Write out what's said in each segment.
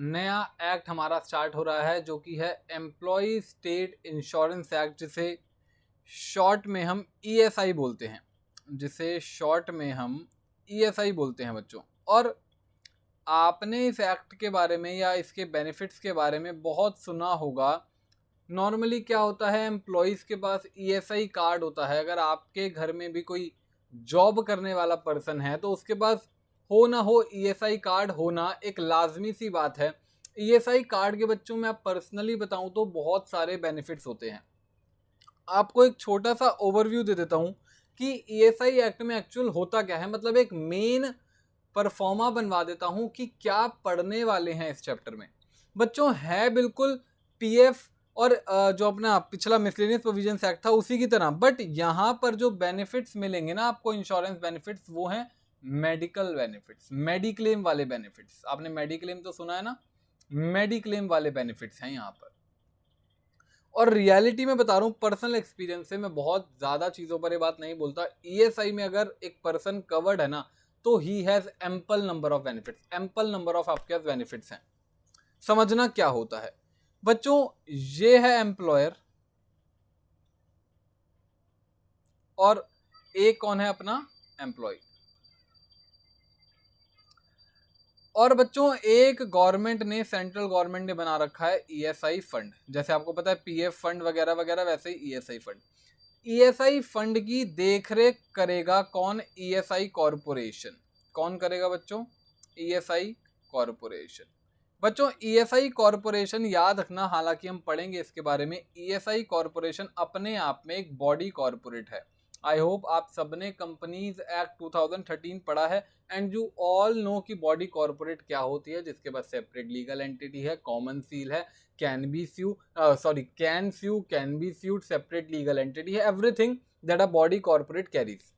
नया एक्ट हमारा स्टार्ट हो रहा है जो कि है एम्प्लॉय स्टेट इंश्योरेंस एक्ट, जिसे शॉर्ट में हम ईएसआई बोलते हैं, बच्चों। और आपने इस एक्ट के बारे में या इसके बेनिफिट्स के बारे में बहुत सुना होगा। नॉर्मली क्या होता है, एम्प्लॉयज़ के पास ईएसआई कार्ड होता है। अगर आपके घर में भी कोई जॉब करने वाला पर्सन है तो उसके पास हो ना हो ईएसआई कार्ड होना एक लाजमी सी बात है। ईएसआई कार्ड के बच्चों में आप पर्सनली बताऊं तो बहुत सारे बेनिफिट्स होते हैं। आपको एक छोटा सा ओवरव्यू दे देता हूं कि ईएसआई एक्ट में एक्चुअल होता क्या है, मतलब एक मेन परफॉर्मा बनवा देता हूं कि क्या पढ़ने वाले हैं इस चैप्टर में। बच्चों है बिल्कुल पीएफ और जो अपना पिछला मिसलेनियस प्रोविजंस एक्ट था उसी की तरह, बट यहाँ पर जो बेनिफिट्स मिलेंगे ना आपको, इंश्योरेंस बेनिफिट्स, वो हैं मेडिकल बेनिफिट्स, मेडिक्लेम वाले बेनिफिट्स। आपने मेडिक्लेम तो सुना है ना, मेडिक्लेम वाले बेनिफिट्स हैं यहाँ पर। और रियलिटी में बता रहा हूँ, पर्सनल एक्सपीरियंस से, मैं बहुत ज़्यादा चीज़ों पर ये बात नहीं बोलता। ईएसआई में अगर एक पर्सन कवर्ड है ना तो he has ample number of benefits, ample number of आपके पास बेनिफिट्स हैं। समझना क्या होता है बच्चों, ये है एम्प्लॉयर और एक कौन है अपना एम्प्लॉय। और बच्चों एक गवर्नमेंट ने, सेंट्रल गवर्नमेंट ने बना रखा है ईएसआई फंड। जैसे आपको पता है पीएफ फंड वगैरह वगैरह, वैसे ही ईएसआई फंड। ईएसआई फंड की देखरेख करेगा कौन? ESI corporation. कौन करेगा बच्चों? ESI corporation. बच्चों ईएसआई कॉरपोरेशन याद रखना, हालांकि हम पढ़ेंगे इसके बारे में। ईएसआई कॉरपोरेशन अपने आप में एक बॉडी कॉरपोरेट है। आई होप आप सबने कंपनीज एक्ट 2013 पढ़ा है एंड यू ऑल नो कि बॉडी कॉरपोरेट क्या होती है, जिसके पास सेपरेट लीगल एंटिटी है, कॉमन सील है, can be sued, separate legal entity है, everything that a body corporate carries.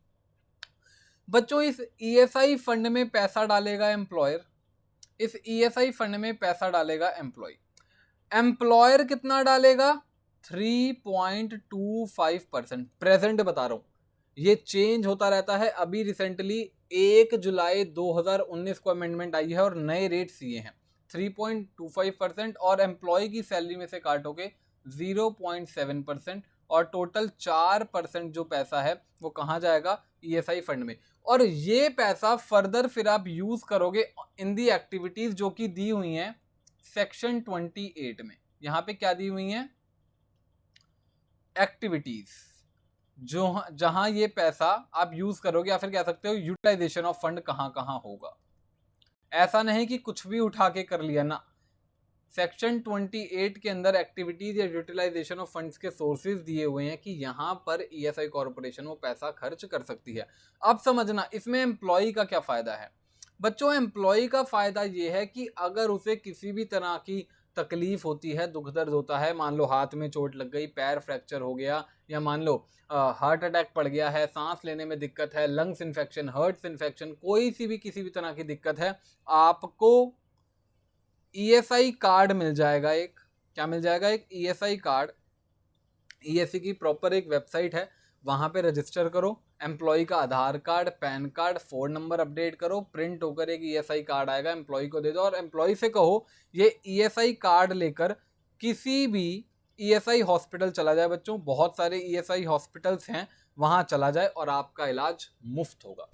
बच्चों इस ईएसआई फंड में पैसा डालेगा एम्प्लॉयर, इस ईएसआई फंड में पैसा डालेगा एम्प्लॉय। एम्प्लॉयर कितना डालेगा? 3.25%। प्रेजेंट बता रहा हूं, ये चेंज होता रहता है। अभी रिसेंटली 1 जुलाई 2019 को अमेंडमेंट आई है और नए रेट्स ये हैं 3.25%, और एम्प्लॉय की सैलरी में से काटोगे 0.7%, और टोटल 4% जो पैसा है वो कहाँ जाएगा? ईएसआई फंड में। और ये पैसा फर्दर फिर आप यूज करोगे इन दी एक्टिविटीज जो कि दी हुई हैं सेक्शन 28 में। यहां पे क्या दी हुई हैं? एक्टिविटीज, जो जहां ये पैसा आप यूज करोगे, या फिर कह सकते हो यूटिलाइजेशन ऑफ फंड कहां कहां होगा। ऐसा नहीं कि कुछ भी उठा के कर लिया ना। सेक्शन 28 के अंदर एक्टिविटीज या यूटिलाइजेशन ऑफ फंड्स के सोर्सेज दिए हुए हैं कि यहां पर ईएसआई कॉर्पोरेशन वो पैसा खर्च कर सकती है। अब समझना इसमें एम्प्लॉय का क्या फायदा है। बच्चों एम्प्लॉय का फायदा ये है कि अगर उसे किसी भी तरह की तकलीफ होती है, दुख दर्द होता है, मान लो हाथ में चोट लग गई, पैर फ्रैक्चर हो गया, या मान लो हार्ट अटैक पड़ गया है, सांस लेने में दिक्कत है, लंग्स इन्फेक्शन, हर्ट्स इन्फेक्शन, कोई सी भी किसी भी तरह की दिक्कत है, आपको ईएसआई कार्ड मिल जाएगा। एक क्या मिल जाएगा? एक ईएसआई कार्ड। ईएसआई की प्रॉपर एक वेबसाइट है, वहां पे रजिस्टर करो, एम्प्लॉय का Aadhaar card, pan card, phone number update करो, प्रिंट होकर एक ईएसआई कार्ड आएगा, एम्प्लॉय को दे दो, और एम्प्लॉय से कहो ये ईएसआई कार्ड लेकर किसी भी ईएसआई हॉस्पिटल चला जाए। बच्चों बहुत सारे ईएसआई हॉस्पिटल्स हैं, वहां चला जाए और आपका इलाज मुफ्त होगा।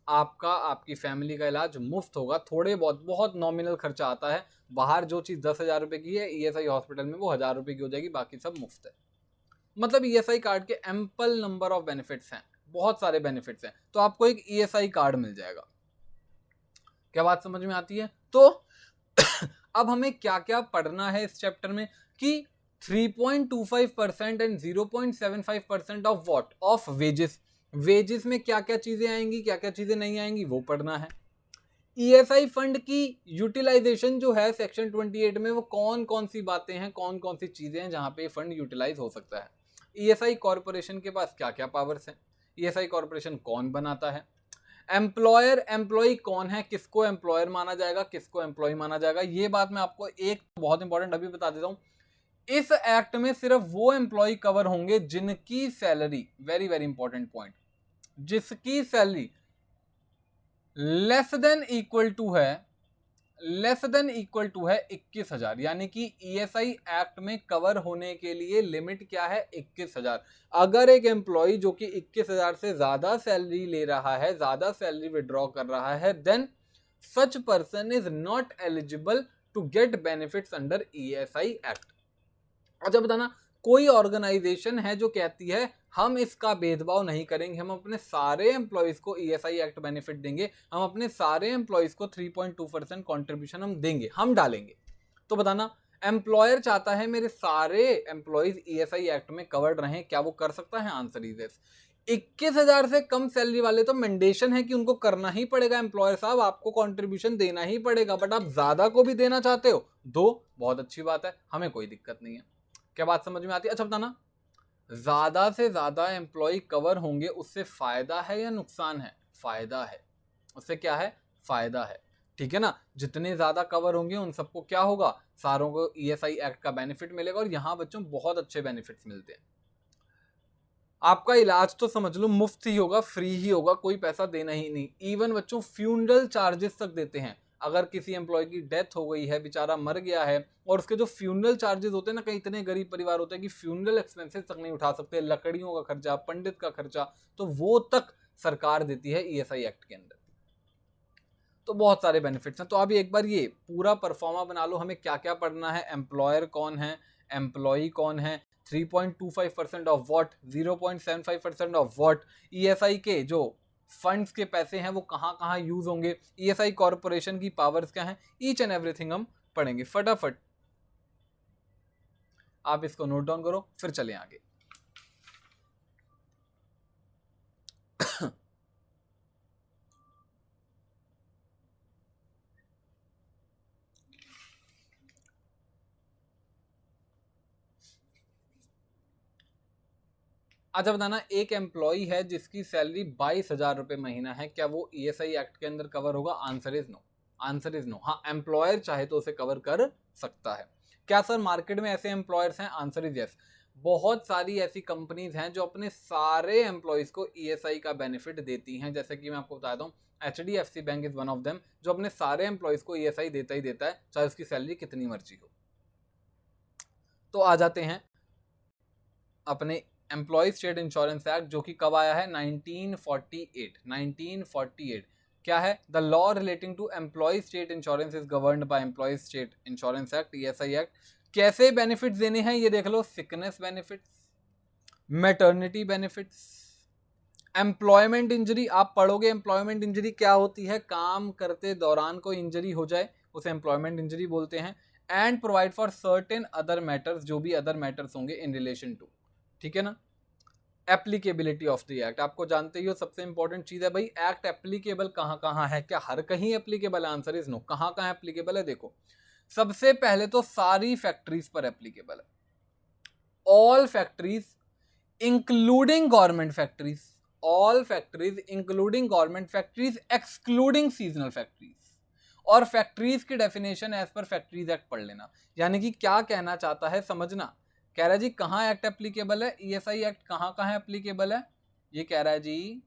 आपका, आपकी फैमिली का इलाज मुफ्त होगा। थोड़े बहुत नॉमिनल खर्चा आता है। बाहर जो चीज़ 10,000 रुपये की है, ईएसआई हॉस्पिटल में वो 1,000 रुपये की हो जाएगी, बाकी सब मुफ्त है। मतलब ईएसआई कार्ड के एम्पल नंबर ऑफ बेनिफिट्स हैं, बहुत सारे बेनिफिट्स हैं, तो आपको एक ईएसआई कार्ड मिल जाएगा। क्या बात समझ में आती है? तो अब हमें क्या क्या पढ़ना है इस चैप्टर में कि 3.25% and 0.75% of what? Of wages. Wages में क्या क्या चीजें आएंगी, क्या क्या चीजें नहीं आएंगी, वो पढ़ना है। ईएसआई फंड की यूटिलाइजेशन जो है सेक्शन 28 में, वो कौन कौन सी बातें हैं, कौन कौन सी चीजें हैं जहां पे फंड यूटिलाइज हो सकता है। ईएसआई कॉर्पोरेशन के पास क्या क्या पावर्स हैं, ईएसआई कॉर्पोरेशन कौन बनाता है, एम्प्लॉयर एम्प्लॉय कौन है, किसको एम्प्लॉयर माना जाएगा, किसको एम्प्लॉय माना जाएगा। ये बात मैं आपको एक बहुत इंपॉर्टेंट अभी बता देता हूं। इस एक्ट में सिर्फ वो एम्प्लॉय कवर होंगे जिनकी salary, very very important point, जिसकी salary less than equal to है, लेस देन इक्वल टू है 21,000, यानी कि ईएसआई एक्ट में कवर होने के लिए लिमिट क्या है 21,000। अगर एक एम्प्लॉय जो कि 21,000 से ज्यादा सैलरी ले रहा है, ज्यादा सैलरी विड्रॉ कर रहा है, then such person is not eligible to get benefits under ESI act. अच्छा बताना, कोई ऑर्गेनाइजेशन है जो कहती है हम इसका भेदभाव नहीं करेंगे, हम अपने सारे एम्प्लॉयज को ईएसआई एक्ट बेनिफिट देंगे, हम अपने सारे एम्प्लॉयज को 3.2% कॉन्ट्रीब्यूशन हम देंगे, हम डालेंगे, तो बताना एम्प्लॉयर चाहता है मेरे सारे एम्प्लॉयज ईएसआई एक्ट में कवर्ड रहें, क्या वो कर सकता है? Answer is yes. 21,000 से कम सैलरी वाले तो मैंडेशन है कि उनको करना ही पड़ेगा, एम्प्लॉयर साहब आपको कंट्रीब्यूशन देना ही पड़ेगा, बट आप ज्यादा को भी देना चाहते हो, दो, बहुत अच्छी बात है, हमें कोई दिक्कत नहीं है। क्या बात समझ में आती है? अच्छा बताना, ज्यादा से ज्यादा एम्प्लॉय कवर होंगे उससे फायदा है या नुकसान है? फायदा है। उससे क्या है? फायदा है, ठीक है ना। जितने ज्यादा कवर होंगे उन सबको क्या होगा? सारों को ईएसआई एक्ट का बेनिफिट मिलेगा, और यहां बच्चों बहुत अच्छे बेनिफिट्स मिलते हैं। आपका इलाज तो समझ लो मुफ्त ही होगा, फ्री ही होगा, कोई पैसा देना ही नहीं। इवन बच्चों फ्यूनरल चार्जेस तक देते हैं। अगर किसी एम्प्लॉय की डेथ हो गई है, बेचारा मर गया है, और उसके जो फ्यूनरल चार्जेस होते हैं ना, कई इतने गरीब परिवार होते हैं कि फ्यूनरल एक्सपेंसेस तक नहीं उठा सकते, लकड़ियों का खर्चा, पंडित का खर्चा, तो वो तक सरकार देती है ईएसआई एक्ट के अंदर। तो बहुत सारे बेनिफिट्स हैं। तो अभी एक बार ये पूरा परफॉर्मा बना लो, हमें क्या क्या पढ़ना है, एम्प्लॉयर कौन है, एम्प्लॉई कौन है, 3.25% of what, 0.75% of what, ESI के जो फंड्स के पैसे हैं वो कहाँ कहाँ यूज होंगे, ईएसआई कॉर्पोरेशन की पावर्स क्या हैं, ईच एंड एवरीथिंग हम पढ़ेंगे। फटाफट आप इसको नोट डाउन करो, फिर चलें आगे। अच्छा बताना, एक एम्प्लॉय है जिसकी सैलरी 22,000 रुपए महीना है, क्या वो ईएसआई एक्ट के अंदर कवर होगा? Answer is no. Answer is no. हाँ, एम्प्लॉयर चाहे तो उसे कवर कर सकता है। क्या सर मार्केट में ऐसे एम्प्लॉयर्स हैं? Answer is yes. बहुत सारी ऐसी कंपनीज हैं जो अपने सारे एम्प्लॉयज को ईएसआई का बेनिफिट देती हैं। जैसे कि मैं आपको बताता हूँ, HDFC bank is one of them, जो अपने सारे एम्प्लॉयज को ईएसआई देता ही देता है, चाहे उसकी सैलरी कितनी मर्जी हो। तो आ जाते हैं अपने एम्प्लॉय स्टेट इंश्योरेंस एक्ट, जो कि कब आया है? 1948। 1948 क्या है? The law relating to employee state insurance is governed by employee state insurance act, ESI act. कैसे बेनिफिट्स देने हैं ये देख लो, sickness benefits, maternity benefits, employment injury. आप पढ़ोगे एम्प्लॉयमेंट इंजरी क्या होती है, काम करते दौरान कोई इंजरी हो जाए उसे एम्प्लॉयमेंट इंजरी बोलते हैं। And provide for certain other matters, जो भी अदर मैटर्स होंगे इन रिलेशन टू, ठीक है ना। एप्लीकेबिलिटी ऑफ द एक्ट, आपको जानते ही हो सबसे इंपॉर्टेंट चीज है भाई, एक्ट एप्लीकेबल कहाँ कहाँ है? क्या हर कहीं एप्लीकेबल है? Answer is no. कहाँ कहाँ एप्लीकेबल है? देखो, सबसे पहले तो सारी फैक्ट्रीज पर एप्लीकेबल है। All factories including government factories, all factories including government factories excluding seasonal factories. और फैक्ट्रीज की definition as per factories act पढ़ लेना। यानी कि क्या कहना चाहता है समझना, कह रहा है जी कहां एक्ट एप्लीकेबल है, ईएसआई एक्ट कहां कहां एप्लीकेबल है, ये कह रहा है जी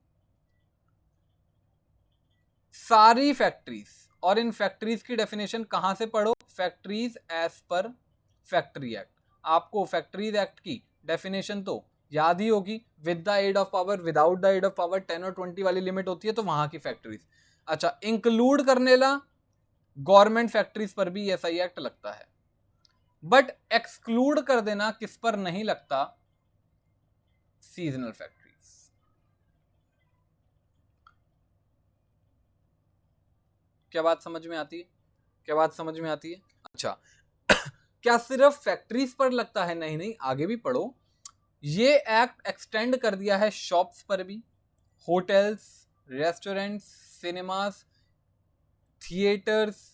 सारी फैक्ट्रीज। और इन फैक्ट्रीज की डेफिनेशन कहां से पढ़ो? Factories as per factory act. आपको फैक्ट्रीज एक्ट की डेफिनेशन तो याद ही होगी, with the aid of power, without the aid of power, 10 और 20 वाली लिमिट होती है, तो वहां की फैक्ट्रीज। अच्छा, इंक्लूड करने ला गवर्नमेंट फैक्ट्रीज पर भी ईएसआई एक्ट लगता है, बट एक्सक्लूड कर देना किस पर नहीं लगता? Seasonal factories. क्या बात समझ में आती है? क्या बात समझ में आती है? अच्छा क्या सिर्फ फैक्ट्रीज पर लगता है? नहीं नहीं, आगे भी पढ़ो। ये एक्ट एक्सटेंड कर दिया है शॉप्स पर भी, hotels, restaurants, cinemas, theatres,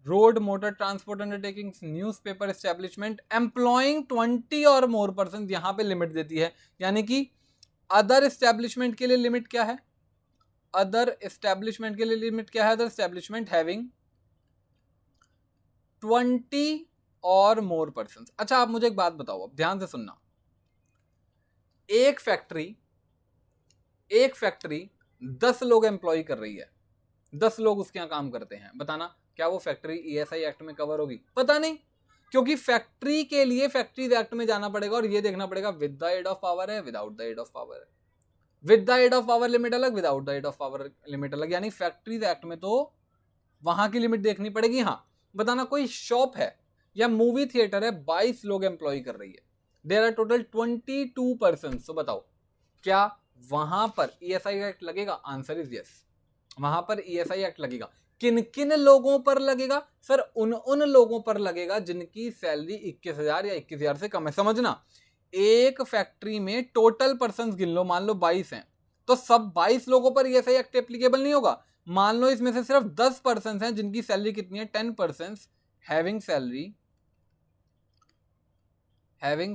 road motor transport undertakings, newspaper establishment employing 20 or more person, यहां पे लिमिट देती है। यानी कि अदर एस्टेब्लिशमेंट के लिए लिमिट क्या है? अदर एस्टेब्लिशमेंट के लिए लिमिट क्या है? Other establishment having 20 or more person. अच्छा आप मुझे एक बात बताओ, अब ध्यान से सुनना। एक फैक्ट्री 10 लोग एम्प्लॉय कर रही है, 10 लोग उसके यहां काम करते हैं, बताना क्या वो फैक्ट्री ESI एक्ट में कवर होगी? पता नहीं, क्योंकि फैक्ट्री के लिए फैक्ट्रीज एक्ट में जाना पड़ेगा और ये देखना पड़ेगा with the aid of power है, without the aid of power है। With the aid of power limit अलग, without the aid of power limit अलग, यानी फैक्ट्रीज एक्ट में तो वहां की लिमिट देखनी पड़ेगी। हाँ, बताना कोई शॉप है या मूवी थिएटर है, 22 लोग एम्प्लॉय कर रही है, देयर आर टोटल 22 पर्सन, तो बताओ क्या वहां पर ESI एक्ट लगेगा? आंसर इज यस, वहां पर ESI एक्ट लगेगा। किन किन लोगों पर लगेगा? सर उन लोगों पर लगेगा जिनकी सैलरी 21,000 या 21,000 से कम है। समझना, एक फैक्ट्री में टोटल पर्सन गिन लो, मान लो 22 हैं, तो सब 22 लोगों पर ESI एक्ट एप्लीकेबल नहीं होगा। मान लो इसमें से सिर्फ 10 पर्सन हैं जिनकी सैलरी कितनी है, 10 person having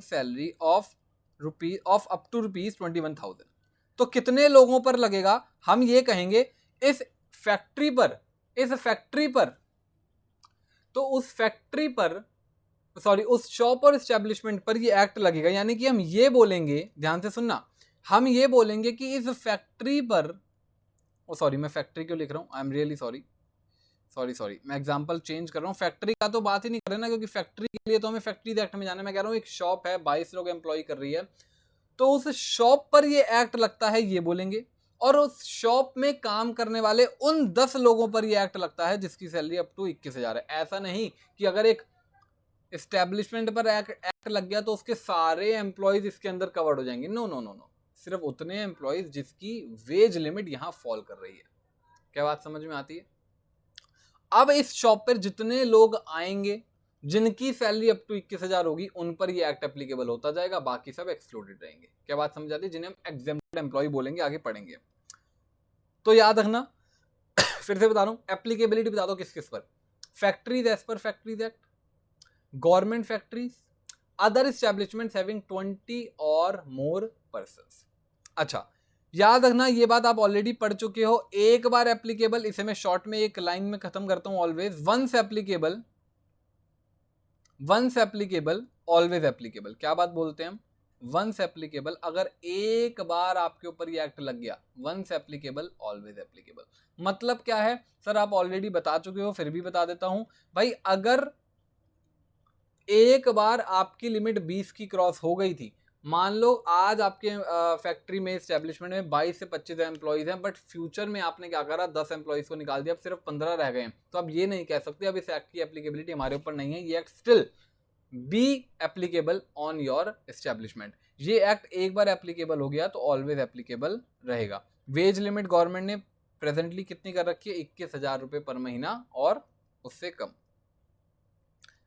salary of up to ₹21,000, तो कितने लोगों पर लगेगा? हम ये कहेंगे इस फैक्ट्री पर तो उस फैक्ट्री पर उस शॉप और एस्टेब्लिशमेंट पर ये एक्ट लगेगा। यानी कि हम ये बोलेंगे, ध्यान से सुनना, हम ये बोलेंगे कि इस फैक्ट्री पर, मैं फैक्ट्री क्यों लिख रहा हूँ, आई एम रियली सॉरी, मैं एग्जांपल चेंज कर रहा हूँ। फैक्ट्री का तो बात ही नहीं कर रहे ना, क्योंकि फैक्ट्री के लिए तो हमें फैक्ट्री एक्ट में जाना है। मैं कह रहा हूँ एक शॉप है, 22 लोग एम्प्लॉय कर रही है, तो उस शॉप पर ये एक्ट लगता है, ये बोलेंगे। और उस शॉप में काम करने वाले उन 10 लोगों पर ये एक्ट लगता है जिसकी सैलरी अप टू 21,000 है। ऐसा नहीं कि अगर एक एस्टेब्लिशमेंट पर एक्ट लग गया तो उसके सारे एम्प्लॉयज इसके अंदर कवर्ड हो जाएंगे। नो नो नो नो, सिर्फ उतने एम्प्लॉयज जिसकी वेज लिमिट यहां फॉल कर रही है। क्या बात समझ में आती है? अब इस शॉप पर जितने लोग आएंगे जिनकी सैलरी अप टू 21,000 होगी, उन पर ये एक्ट एप्लीकेबल होता जाएगा, बाकी सब एक्सक्लूडेड रहेंगे। क्या बात समझ आती है? जिन्हें हम एग्जेम्प्टेड एम्प्लॉय बोलेंगे, आगे पढ़ेंगे। तो याद रखना, फिर से बता रहा हूं, एप्लीकेबिलिटी बता दो किस किस पर। Factories as per factories act, government factories, other establishments having 20 or more persons. अच्छा, याद रखना ये बात आप ऑलरेडी पढ़ चुके हो। एक बार एप्लीकेबल, इसे मैं शॉर्ट में एक लाइन में खत्म करता हूं, always once applicable always applicable. क्या बात बोलते हैं हम? वंस एप्लीकेबल, अगर एक बार आपके ऊपर ये एक्ट लग गया, वंस एप्लीकेबल ऑलवेज एप्लीकेबल। मतलब क्या है सर? आप ऑलरेडी बता चुके हो, फिर भी बता देता हूं भाई। अगर एक बार आपकी लिमिट 20 की क्रॉस हो गई थी, मान लो आज आपके फैक्ट्री में, एस्टेब्लिशमेंट में 22 से 25 एम्प्लॉइज हैं, बट फ्यूचर में आपने क्या करा, 10 एम्प्लॉइज को निकाल दिया, अब सिर्फ 15 रह गए हैं, तो अब ये नहीं कह सकते अब इस एक्ट की एप्लीकेबिलिटी हमारे ऊपर नहीं है, ये act still be applicable on your establishment. ये एक्ट एक बार एप्लीकेबल हो गया तो ऑलवेज एप्लीकेबल रहेगा। वेज लिमिट गवर्नमेंट ने प्रेजेंटली कितनी कर रखी है? 21,000 रुपए पर महीना और उससे कम।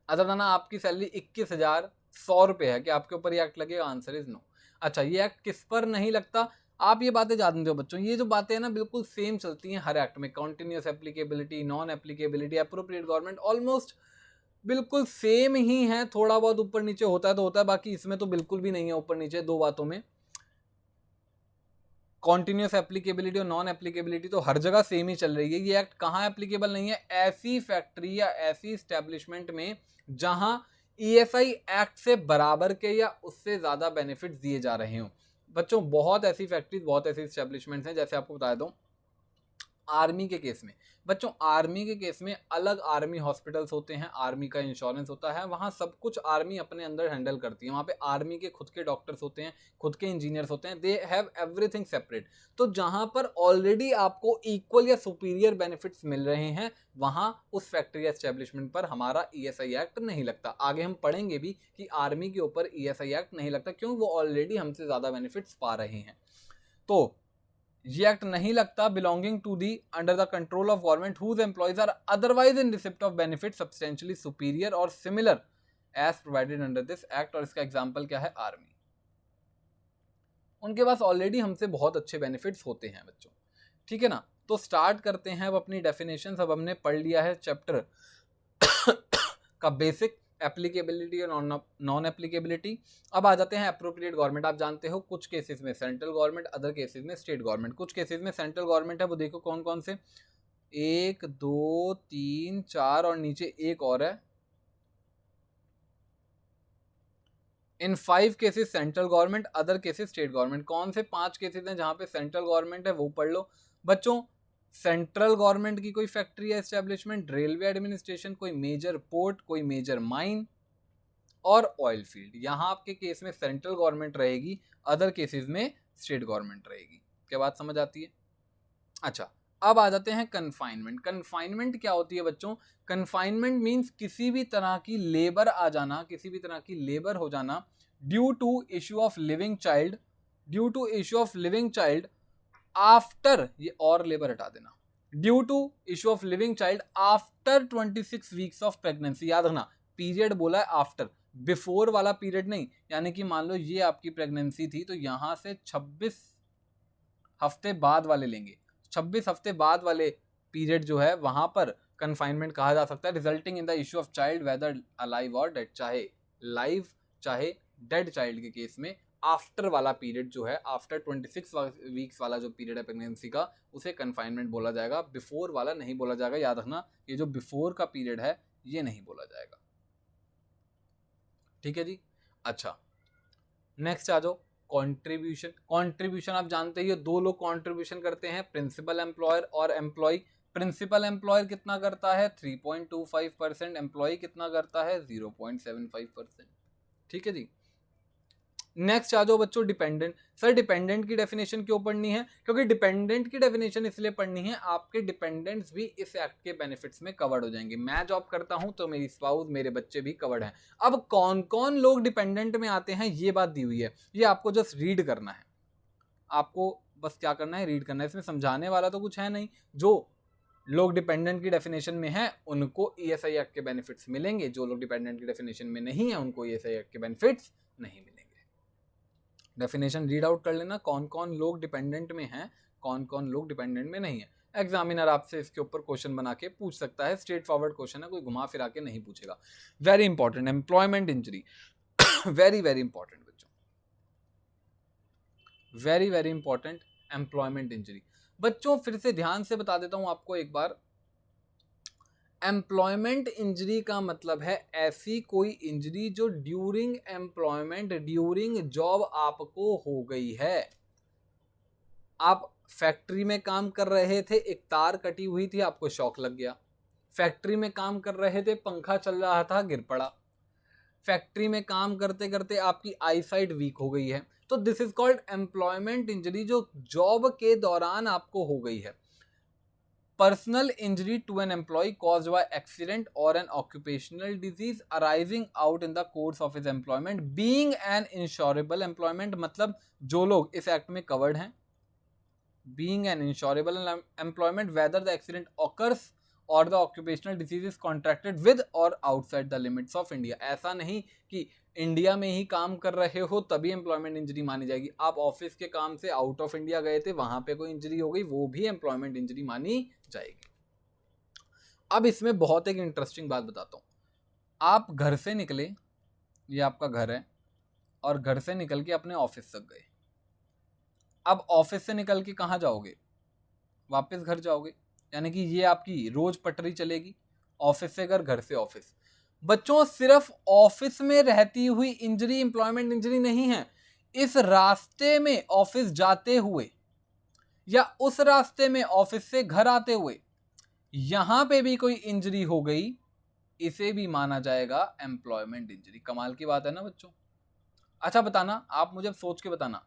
अदर दाना आपकी सैलरी 21,100 रुपए है, कि आपके ऊपर ये एक्ट लगेगा? Answer is no. अच्छा, ये एक्ट किस पर नहीं लगता? आप ये बातें जानते हो बच्चों, ये जो बातें हैं ना बिल्कुल सेम चलती हैं हर एक्ट में। Continuous applicability, non applicability, appropriate government, almost बिल्कुल सेम ही है। थोड़ा बहुत ऊपर नीचे होता है तो होता है, बाकी इसमें तो बिल्कुल भी नहीं है ऊपर नीचे दो बातों में। कॉन्टिन्यूस एप्लीकेबिलिटी और नॉन एप्लीकेबिलिटी तो हर जगह सेम ही चल रही है। ये एक्ट कहाँ एप्लीकेबल नहीं है? ऐसी फैक्ट्री या ऐसी एस्टेब्लिशमेंट में जहां ESI एक्ट से बराबर के या उससे ज्यादा बेनिफिट दिए जा रहे हो। बच्चों बहुत ऐसी फैक्ट्रीज, बहुत ऐसी एस्टेब्लिशमेंट्स हैं, जैसे आपको बता दूं आर्मी के केस में। बच्चों आर्मी के केस में अलग आर्मी हॉस्पिटल्स होते हैं, आर्मी का इंश्योरेंस होता है, वहाँ सब कुछ आर्मी अपने अंदर हैंडल करती है। वहाँ पे आर्मी के खुद के डॉक्टर्स होते हैं, खुद के इंजीनियर्स होते हैं, दे हैव एवरीथिंग सेपरेट। तो जहाँ पर ऑलरेडी आपको इक्वल या सुपीरियर बेनिफिट्स मिल रहे हैं, वहाँ उस फैक्ट्री एस्टेब्लिशमेंट पर हमारा ESI एक्ट नहीं लगता। आगे हम पढ़ेंगे भी कि आर्मी के ऊपर ESI एक्ट नहीं लगता, क्यों? वो ऑलरेडी हमसे ज़्यादा बेनिफिट्स पा रहे हैं। तो ये एक्ट नहीं लगता belonging to the under the control of government whose employees are otherwise in receipt of benefit substantially superior और similar as provided under this act. और इसका एग्जांपल क्या है? आर्मी। उनके पास ऑलरेडी हमसे बहुत अच्छे बेनिफिट्स होते हैं बच्चों, ठीक है ना। तो स्टार्ट करते हैं अब अपनी डेफिनेशन। अब हमने पढ़ लिया है चैप्टर का बेसिक, एप्लीकेबिलिटी और नॉन एप्लीकेबिलिटी। अब आ जाते हैं अप्रोप्रिएट गवर्नमेंट। आप जानते हो कुछ केसेस में सेंट्रल गवर्नमेंट, अदर केसेस में स्टेट गवर्नमेंट। कुछ केसेस में सेंट्रल गवर्नमेंट है, वो देखो कौन कौन से, 1 2 3 4 और नीचे एक और है। इन 5 cases central government, other cases state government. कौन से 5 केसेस हैं जहां पे सेंट्रल गवर्नमेंट है वो पढ़ लो बच्चों। सेंट्रल गवर्नमेंट की कोई फैक्ट्री या एस्टेब्लिशमेंट, रेलवे एडमिनिस्ट्रेशन, कोई मेजर पोर्ट, कोई मेजर माइन और ऑयल फील्ड। यहां आपके केस में सेंट्रल गवर्नमेंट रहेगी, अदर केसेस में स्टेट गवर्नमेंट रहेगी। क्या बात समझ आती है? अच्छा, अब आ जाते हैं कन्फाइनमेंट। कन्फाइनमेंट क्या होती है बच्चों? कन्फाइनमेंट मींस किसी भी तरह की लेबर आ जाना, किसी भी तरह की लेबर हो जाना due to issue of living child, due to issue of living child after, ये और लेबर हटा देना, due to issue of living child after 26 weeks of pregnancy. याद रखना, पीरियड बोला है आफ्टर, बिफोर वाला पीरियड नहीं। यानी कि मान लो ये आपकी प्रेगनेंसी थी तो यहां से 26 हफ्ते बाद वाले लेंगे, 26 हफ्ते बाद वाले पीरियड जो है वहां पर कन्फाइनमेंट कहा जा सकता है, resulting in the issue of child whether alive or dead, चाहे लाइव चाहे डेड चाइल्ड के केस में आफ्टर वाला पीरियड जो है, आफ्टर 26 वीक्स वाला जो पीरियड है प्रेगनेंसी का, उसे कन्फाइनमेंट बोला जाएगा, बिफोर वाला नहीं बोला जाएगा। याद रखना, ये जो बिफोर का पीरियड है ये नहीं बोला जाएगा। ठीक है जी। अच्छा, नेक्स्ट आ जाओ, कंट्रीब्यूशन। कंट्रीब्यूशन आप जानते ही हो, दो लोग कंट्रीब्यूशन करते हैं, प्रिंसिपल एम्प्लॉयर और एम्प्लॉय। प्रिंसिपल एम्प्लॉयर कितना करता है? 3.25%। एम्प्लॉय कितना करता है? 0.75%। ठीक है जी। नेक्स्ट आ जाओ बच्चों, डिपेंडेंट। सर डिपेंडेंट की डेफिनेशन क्यों पढ़नी है? क्योंकि डिपेंडेंट की डेफिनेशन इसलिए पढ़नी है, आपके डिपेंडेंट्स भी इस एक्ट के बेनिफिट्स में कवर्ड हो जाएंगे। मैं जॉब करता हूं तो मेरी स्पाउस, मेरे बच्चे भी कवर्ड हैं। अब कौन कौन लोग डिपेंडेंट में आते हैं ये बात दी हुई है, ये आपको जस्ट रीड करना है। आपको बस क्या करना है? रीड करना है। इसमें समझाने वाला तो कुछ है नहीं। जो लोग डिपेंडेंट की डेफिनेशन में हैं उनको ईएसआई एक्ट के बेनिफिट्स मिलेंगे, जो लोग डिपेंडेंट की डेफिनेशन में नहीं है उनको ईएसआई एक्ट के बेनिफिट्स नहीं मिलेंगे। डेफिनेशन रीड आउट कर लेना, कौन कौन लोग डिपेंडेंट में हैं, कौन कौन लोग डिपेंडेंट में नहीं है। एग्जामिनर आपसे इसके ऊपर क्वेश्चन बना के पूछ सकता है, स्ट्रेट फॉरवर्ड क्वेश्चन है, कोई घुमा फिरा के नहीं पूछेगा। Very important, employment injury, very very important बच्चों, very very important employment injury. बच्चों फिर से ध्यान से बता देता हूं आपको एक बार, एम्प्लॉयमेंट इंजरी का मतलब है ऐसी कोई इंजरी जो ड्यूरिंग एम्प्लॉयमेंट, ड्यूरिंग जॉब आपको हो गई है। आप फैक्ट्री में काम कर रहे थे, एक तार कटी हुई थी, आपको शॉक लग गया। फैक्ट्री में काम कर रहे थे, पंखा चल रहा था, गिर पड़ा। फैक्ट्री में काम करते करते आपकी आईसाइट वीक हो गई है, तो this is called employment injury, जो जॉब के दौरान आपको हो गई है। Personal injury to an employee caused by accident or an occupational disease arising out in the course of his employment being an insurable employment, मतलब जो लोग इस एक्ट में कवर्ड हैं, being an insurable employment whether the accident occurs or the occupational disease is contracted with or outside the limits of India। ऐसा नहीं कि India में ही काम कर रहे हो तभी एम्प्लॉयमेंट इंजरी मानी जाएगी। आप ऑफिस के काम से आउट ऑफ इंडिया गए थे, वहां पे कोई इंजरी हो गई, वो भी एम्प्लॉयमेंट इंजरी मानी जाएगी। अब इसमें बहुत एक इंटरेस्टिंग बात बताता हूं। आप घर से निकले, ये आपका घर है, और घर से निकल के अपने ऑफिस तक गए। अब ऑफिस से निकल के कहाँ जाओगे? वापस घर जाओगे, यानी कि ये आपकी रोज पटरी चलेगी, ऑफिस से घर से ऑफिस। बच्चों सिर्फ ऑफिस में रहती हुई इंजरी एम्प्लॉयमेंट इंजरी नहीं है, इस रास्ते में ऑफिस जाते हुए या उस रास्ते में ऑफिस से घर आते हुए यहां पे भी कोई इंजरी हो गई, इसे भी माना जाएगा एम्प्लॉयमेंट इंजरी। कमाल की बात है ना बच्चों। अच्छा बताना, आप मुझे सोच के बताना,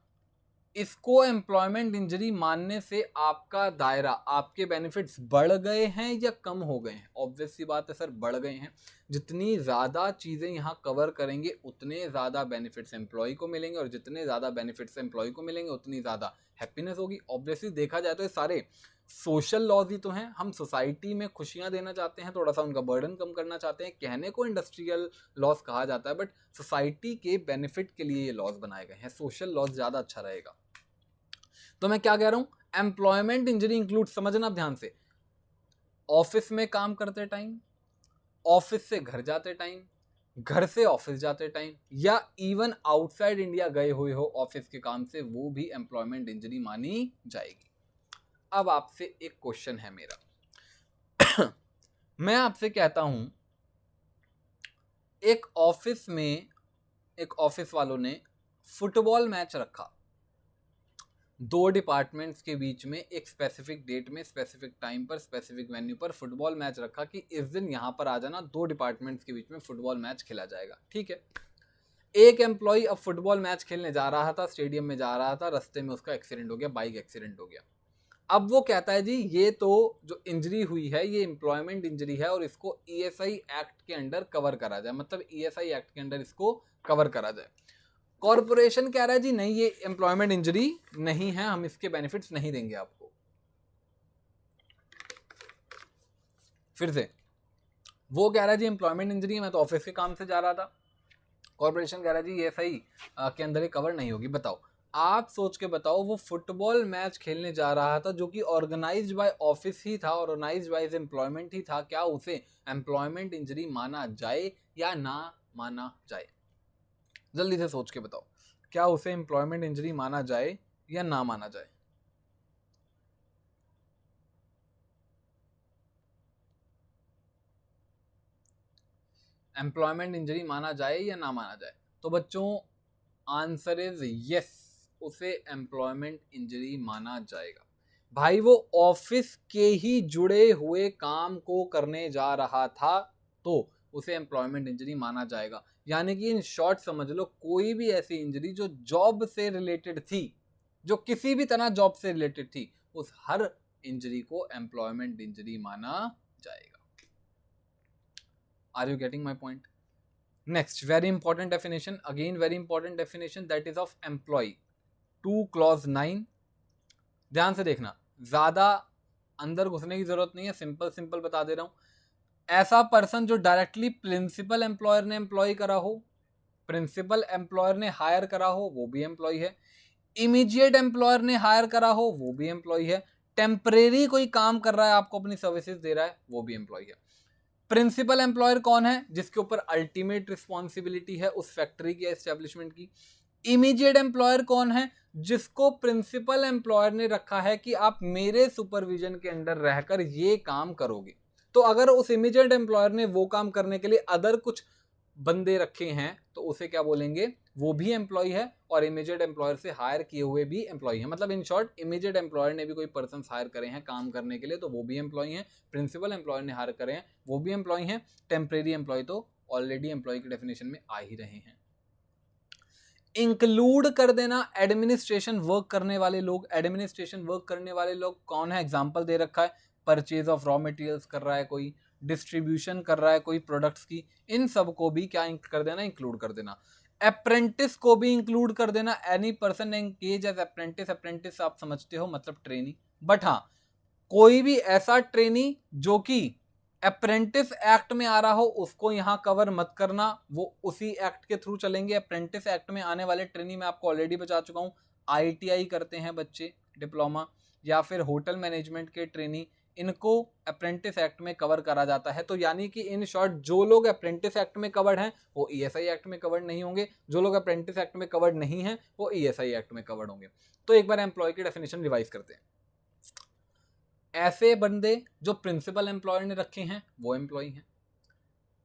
इसको एम्प्लॉयमेंट इंजरी मानने से आपका दायरा, आपके बेनिफिट्स बढ़ गए हैं या कम हो गए हैं? ऑब्वियस सी बात है सर, बढ़ गए हैं। जितनी ज़्यादा चीज़ें यहाँ कवर करेंगे उतने ज़्यादा बेनिफिट्स एम्प्लॉय को मिलेंगे, और जितने ज़्यादा बेनिफिट्स एम्प्लॉय को मिलेंगे उतनी ज़्यादा हैप्पीनेस होगी। ऑब्वियसली देखा जाए तो ये सारे सोशल लॉज ही तो हैं। हम सोसाइटी में खुशियाँ देना चाहते हैं, थोड़ा सा उनका बर्डन कम करना चाहते हैं। कहने को इंडस्ट्रियल लॉज कहा जाता है, बट सोसाइटी के बेनिफिट के लिए ये लॉज बनाए गए हैं। सोशल लॉज ज़्यादा अच्छा रहेगा। तो मैं क्या कह रहा हूं, एम्प्लॉयमेंट इंजरी इंक्लूड, समझना ध्यान से, ऑफिस में काम करते टाइम, ऑफिस से घर जाते टाइम, घर से ऑफिस जाते टाइम, या इवन आउटसाइड इंडिया गए हुए हो ऑफिस के काम से, वो भी एम्प्लॉयमेंट इंजरी मानी जाएगी। अब आपसे एक क्वेश्चन है मेरा मैं आपसे कहता हूं, एक ऑफिस में, एक ऑफिस वालों ने फुटबॉल मैच रखा, दो डिपार्टमेंट्स के बीच में एक स्पेसिफिक डेट में स्पेसिफिक टाइम पर स्पेसिफिक वेन्यू पर फुटबॉल मैच रखा कि इस दिन यहाँ पर आ जाना, दो डिपार्टमेंट्स के बीच में फुटबॉल मैच खेला जाएगा। ठीक है, एक एम्प्लॉय अब फुटबॉल मैच खेलने जा रहा था, स्टेडियम में जा रहा था, रास्ते में उसका एक्सीडेंट हो गया, बाइक एक्सीडेंट हो गया। अब वो कहता है जी ये तो जो इंजरी हुई है ये एम्प्लॉयमेंट इंजरी है और इसको ईएसआई एक्ट के अंडर कवर करा जाए, मतलब ईएसआई एक्ट के अंडर इसको कवर करा जाए। कॉर्पोरेशन कह रहा है जी नहीं, ये एम्प्लॉयमेंट इंजरी नहीं है, हम इसके बेनिफिट्स नहीं देंगे आपको। फिर से वो कह रहा है जी एम्प्लॉयमेंट इंजरी है, मैं तो ऑफिस के काम से जा रहा था। कॉर्पोरेशन कह रहा है जी ये सही के अंदर ये कवर नहीं होगी। बताओ, आप सोच के बताओ, वो फुटबॉल मैच खेलने जा रहा था जो कि ऑर्गेनाइज्ड बाय ऑफिस ही था, ऑर्गेनाइज्ड बाय एम्प्लॉयमेंट ही था, क्या उसे एम्प्लॉयमेंट इंजरी माना जाए या ना माना जाए? जल्दी से सोच के बताओ, क्या उसे एम्प्लॉयमेंट इंजरी माना जाए या ना माना जाए? एम्प्लॉयमेंट इंजरी माना जाए या ना माना जाए? तो बच्चों आंसर इज यस, उसे एम्प्लॉयमेंट इंजरी माना जाएगा। भाई वो ऑफिस के ही जुड़े हुए काम को करने जा रहा था तो उसे एम्प्लॉयमेंट इंजरी माना जाएगा। यानी कि इन शॉर्ट समझ लो, कोई भी ऐसी इंजरी जो जॉब से रिलेटेड थी, जो किसी भी तरह जॉब से रिलेटेड थी, उस हर इंजरी को एम्प्लॉयमेंट इंजरी माना जाएगा। Are you getting my point? Next, very important definition, again very important definition, that is of employee, 2 clause 9। ध्यान से देखना, ज्यादा अंदर घुसने की जरूरत नहीं है, सिंपल सिंपल बता दे रहा हूं। ऐसा पर्सन जो डायरेक्टली प्रिंसिपल एम्प्लॉयर ने एम्प्लॉय करा हो, प्रिंसिपल एम्प्लॉयर ने हायर करा हो, वो भी एम्प्लॉय है। इमीडिएट एम्प्लॉयर ने हायर करा हो, वो भी एम्प्लॉय है। टेम्परेरी कोई काम कर रहा है, आपको अपनी सर्विसेज दे रहा है, वो भी एम्प्लॉय है। प्रिंसिपल एम्प्लॉयर कौन है? जिसके ऊपर अल्टीमेट रिस्पॉन्सिबिलिटी है उस फैक्ट्री की एस्टेब्लिशमेंट की। इमीडिएट एम्प्लॉयर कौन है? जिसको प्रिंसिपल एम्प्लॉयर ने रखा है कि आप मेरे सुपरविजन के अंडर रहकर ये काम करोगे। तो अगर उस इमीडिएट एम्प्लॉयर ने वो काम करने के लिए अदर कुछ बंदे रखे हैं तो उसे क्या बोलेंगे? वो भी एम्प्लॉय है और इमीडिएट एम्प्लॉयर से हायर किए हुए भी एम्प्लॉय है। मतलब इन शॉर्ट, इमीडिएट एम्प्लॉयर ने भी कोई पर्सन हायर करे हैं काम करने के लिए तो वो भी एम्प्लॉय हैं। प्रिंसिपल एम्प्लॉयर ने हायर करे हैं, वो भी एम्प्लॉय हैं। टेम्परेरी एम्प्लॉय तो ऑलरेडी एम्प्लॉय की डेफिनेशन में आ ही रहे हैं। इंक्लूड कर देना एडमिनिस्ट्रेशन वर्क करने वाले लोग। एडमिनिस्ट्रेशन वर्क करने वाले लोग कौन है? एग्जाम्पल दे रखा है, परचेज ऑफ रॉ मटेरियल्स कर रहा है कोई, डिस्ट्रीब्यूशन कर रहा है कोई प्रोडक्ट्स की, इन सब को भी क्या कर देना? इंक्लूड कर देना। अप्रेंटिस को भी इंक्लूड कर देना। Any person engage as apprentice, apprentice आप समझते हो मतलब ट्रेनी, बट हाँ कोई भी ऐसा ट्रेनी जो कि अप्रेंटिस एक्ट में आ रहा हो उसको यहां कवर मत करना, वो उसी एक्ट के थ्रू चलेंगे। अप्रेंटिस एक्ट में आने वाले ट्रेनी मैं आपको ऑलरेडी बता चुका हूं, आईटीआई करते हैं बच्चे, डिप्लोमा, या फिर होटल मैनेजमेंट के ट्रेनी, इनको अप्रेंटिस एक्ट में कवर करा जाता है। तो यानी कि इन शॉर्ट जो लोग अप्रेंटिस एक्ट में कवर्ड हैं वो ईएसआई एक्ट में कवर्ड नहीं होंगे, जो लोग अप्रेंटिस एक्ट में कवर्ड नहीं हैं वो ईएसआई एक्ट में कवर्ड होंगे। तो एक बार एम्प्लॉय की डेफिनेशन रिवाइज करते हैं। ऐसे बंदे जो प्रिंसिपल एम्प्लॉयर ने रखे हैं वो एम्प्लॉय हैं।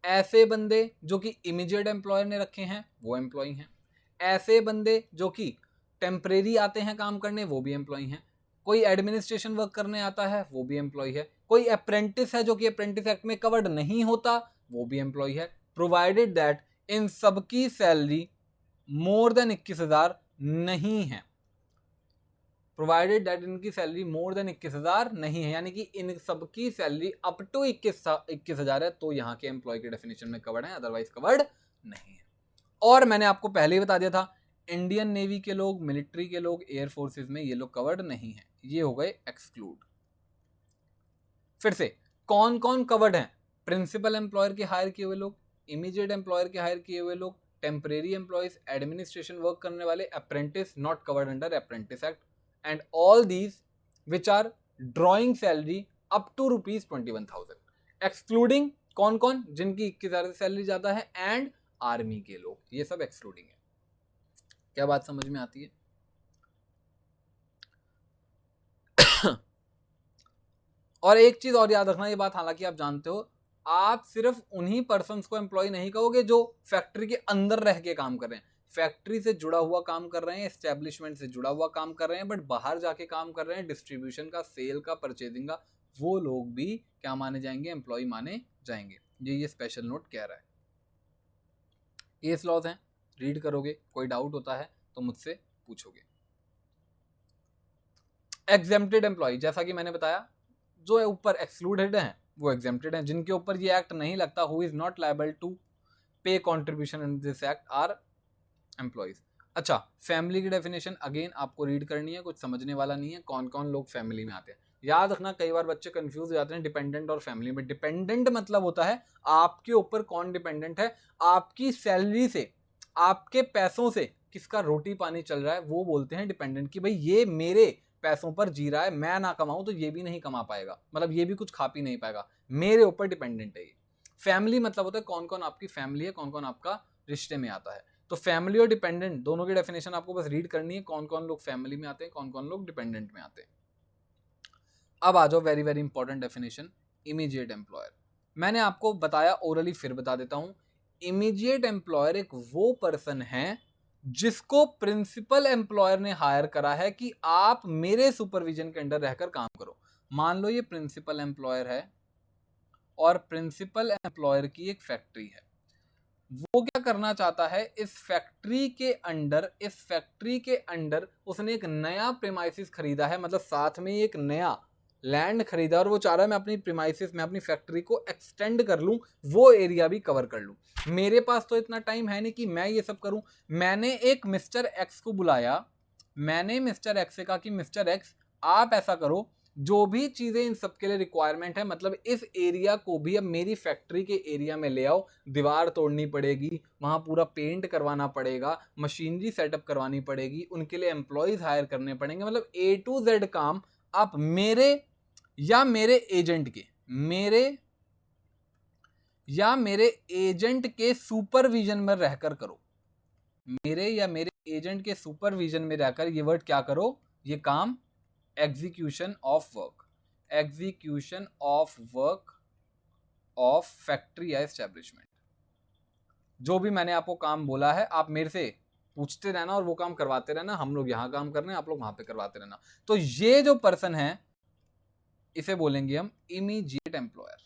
ऐसे बंदे जो कि इमीडिएट एम्प्लॉयर ने रखे हैं वो एम्प्लॉय हैं। ऐसे बंदे जो कि टेम्परेरी आते हैं काम करने वो भी एम्प्लॉय हैं। कोई एडमिनिस्ट्रेशन वर्क करने आता है वो भी एम्प्लॉय है। कोई अप्रेंटिस है जो कि अप्रेंटिस एक्ट में कवर्ड नहीं होता वो भी एम्प्लॉय है, प्रोवाइडेड दैट इन सबकी सैलरी मोर देन 21,000 नहीं है। प्रोवाइडेड दैट इनकी सैलरी मोर देन 21,000 नहीं है, यानी कि इन सबकी सैलरी अप टू 21,000 है तो यहाँ के एम्प्लॉय के डेफिनेशन में कवर्ड है, अदरवाइज कवर्ड नहीं है। और मैंने आपको पहले ही बता दिया था, इंडियन नेवी के लोग, मिलिट्री के लोग, एयर फोर्सेज में ये लोग कवर्ड नहीं है, ये हो गए एक्सक्लूड। फिर से कौन कौन कवर्ड है? प्रिंसिपल एम्प्लॉयर के हायर किए हुए लोग, इमीडिएट एम्प्लॉयर के हायर किए हुए लोग, टेम्परेरी एम्प्लॉयज, एडमिनिस्ट्रेशन वर्क करने वाले, apprentice not covered under apprentice act, and all these which are drawing salary up to ₹21,000, excluding कौन कौन? जिनकी 21,000 से सैलरी ज्यादा है एंड आर्मी के लोग, ये सब एक्सक्लूडिंग है। क्या बात समझ में आती है? और एक चीज और याद रखना, ये बात हालांकि आप जानते हो, आप सिर्फ उन्हीं पर्सन्स को एम्प्लॉय नहीं कहोगे जो फैक्ट्री के अंदर रह के काम कर रहे हैं। फैक्ट्री से जुड़ा हुआ काम कर रहे हैं, एस्टेब्लिशमेंट से जुड़ा हुआ काम कर रहे हैं, बट बाहर जाके काम कर रहे हैं, डिस्ट्रीब्यूशन का, सेल का, परचेजिंग का, वो लोग भी क्या माने जाएंगे, एम्प्लॉय माने जाएंगे। ये स्पेशल नोट कह रहा है। ये लॉज हैं, रीड करोगे, कोई डाउट होता है तो मुझसे पूछोगे। एग्जेम्प्टेड एम्प्लॉय, जैसा कि मैंने बताया, जो ऊपर एक्सक्लूडेड हैं वो एग्जेम्प्टेड हैं, जिनके ऊपर ये एक्ट नहीं लगता, who is not liable to pay contribution in this act are employees. अच्छा, फैमिली की डेफिनेशन अगेन आपको रीड करनी है, कुछ समझने वाला नहीं है। कौन कौन लोग फैमिली में आते हैं, याद रखना, कई बार बच्चे कंफ्यूज हो जाते हैं डिपेंडेंट और फैमिली में। डिपेंडेंट मतलब होता है आपके ऊपर कौन डिपेंडेंट है, आपकी सैलरी से, आपके पैसों से किसका रोटी पानी चल रहा है, वो बोलते हैं डिपेंडेंट, कि भाई ये मेरे पैसों पर जी रहा है, मैं ना कमाऊं तो ये भी नहीं कमा पाएगा, मतलब ये भी कुछ खा पी नहीं पाएगा, मेरे ऊपर डिपेंडेंट है ये। फैमिली मतलब होता है कौन कौन आपकी फैमिली है, कौन कौन आपका रिश्ते में आता है। तो फैमिली और डिपेंडेंट दोनों की डेफिनेशन आपको बस रीड करनी है, कौन कौन लोग फैमिली में आते हैं, कौन कौन लोग डिपेंडेंट में आते हैं। अब आ जाओ very very important definition, immediate employer. मैंने आपको बताया, ओरली फिर बता देता हूं। इमीडिएट एम्प्लॉयर एक वो पर्सन है जिसको प्रिंसिपल एम्प्लॉयर ने हायर करा है कि आप मेरे सुपरविजन के अंडर रहकर काम करो। मान लो ये प्रिंसिपल एम्प्लॉयर है और प्रिंसिपल एम्प्लॉयर की एक फैक्ट्री है। वो क्या करना चाहता है, इस फैक्ट्री के अंडर उसने एक नया प्रीमाइसिस खरीदा है, मतलब साथ में एक नया लैंड खरीदा, और वो चाह रहा है मैं अपनी प्रीमाइसिस में अपनी फैक्ट्री को एक्सटेंड कर लूं, वो एरिया भी कवर कर लूं। मेरे पास तो इतना टाइम है नहीं कि मैं ये सब करूं। मैंने एक मिस्टर एक्स को बुलाया, मैंने मिस्टर एक्स से कहा कि मिस्टर एक्स आप ऐसा करो, जो भी चीजें इन सबके लिए रिक्वायरमेंट है, मतलब इस एरिया को भी अब मेरी फैक्ट्री के एरिया में ले आओ, दीवार तोड़नी पड़ेगी, वहां पूरा पेंट करवाना पड़ेगा, मशीनरी सेटअप करवानी पड़ेगी, उनके लिए एम्प्लॉयज हायर करने पड़ेंगे, मतलब A to Z काम आप मेरे या मेरे एजेंट के सुपरविजन में रहकर करो। मेरे या मेरे एजेंट के सुपरविजन में रहकर ये वर्ड क्या करो, ये काम execution of work of factory या एस्टेब्लिशमेंट। जो भी मैंने आपको काम बोला है आप मेरे से पूछते रहना और वो काम करवाते रहना। हम लोग यहां काम कर रहे हैं, आप लोग वहां पे करवाते रहना। तो ये जो पर्सन है इसे बोलेंगे हम इमीडिएट एम्प्लॉयर।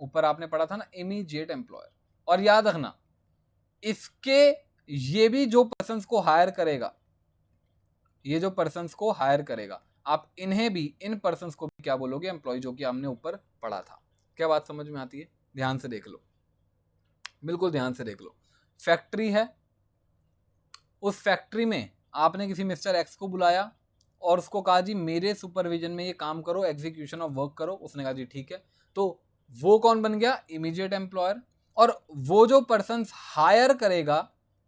ऊपर आपने पढ़ा था ना इमीडिएट एम्प्लॉयर। और याद रखना, इसके ये भी जो पर्सन्स को हायर करेगा, ये जो पर्सन्स को हायर करेगा, आप इन्हें भी, इन पर्सन्स को भी क्या बोलोगे, एम्प्लॉय, जो कि हमने ऊपर पढ़ा था। क्या बात समझ में आती है? ध्यान से देख लो, बिल्कुल ध्यान से देख लो। फैक्ट्री है, उस फैक्ट्री में आपने किसी मिस्टर एक्स को बुलाया और उसको कहा जी मेरे सुपरविजन में ये काम करो, एग्जीक्यूशन ऑफ वर्क करो। उसने कहा जी ठीक है। तो वो कौन बन गया, इमीडिएट एम्प्लॉयर। और वो जो पर्सन हायर करेगा